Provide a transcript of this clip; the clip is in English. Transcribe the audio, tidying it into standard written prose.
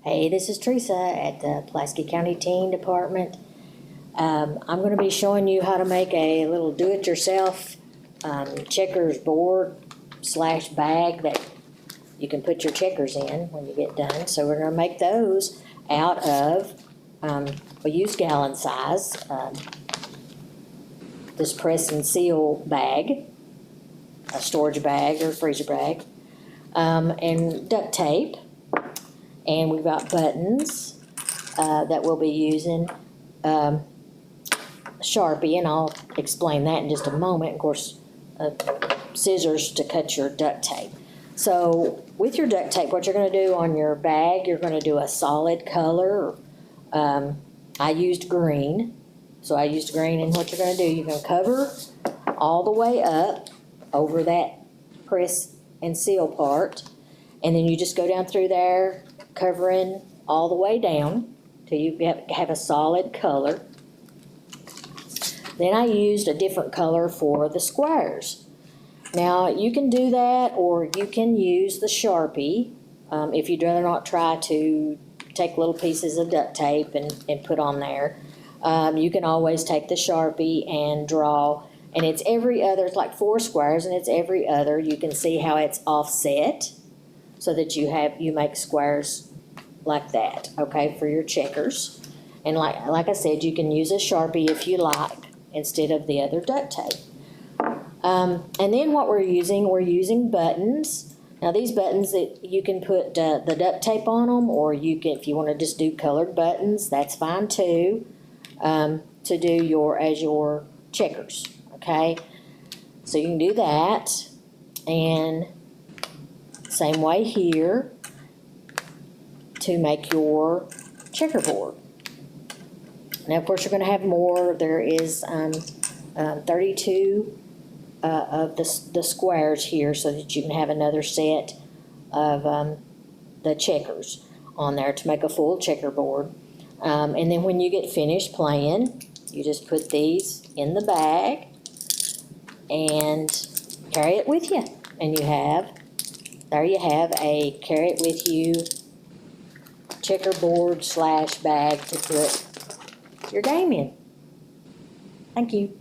Hey, this is Teresa at the Pulaski County Teen Department. I'm going to be showing you how to make a little do-it-yourself checkers board / bag that you can put your checkers in when you get done. So we're going to make those out of, we use gallon size, this press and seal bag, a storage bag or freezer bag, and duct tape. And we've got buttons that we'll be using, Sharpie, and I'll explain that in just a moment. Of course, scissors to cut your duct tape. So with your duct tape, what you're going to do on your bag, you're going to do a solid color. I used green, so I used green, and what you're going to do, you're going to cover all the way up over that press and seal part, and then you just go down through there, covering all the way down till you have a solid color. Then I used a different color for the squares. Now you can do that, or you can use the Sharpie if you'd rather not try to take little pieces of duct tape and put on there. You can always take the Sharpie and draw, and it's every other, it's like 4 squares, and it's every other. You can see how it's offset so that you make squares like that, okay, for your checkers. And like I said, you can use a Sharpie if you like instead of the other duct tape. And then what we're using buttons. Now these buttons, that you can put the duct tape on them, or you can, if you want to just do colored buttons, that's fine too, to do your checkers, okay? So you can do that, and same way here to make your checkerboard. Now, of course, you're going to have more. There is 32 of the squares here, so that you can have another set of the checkers on there to make a full checkerboard. And then when you get finished playing, you just put these in the bag and carry it with you. And there you have a carry it with you checkerboard / bag to put your game in. Thank you.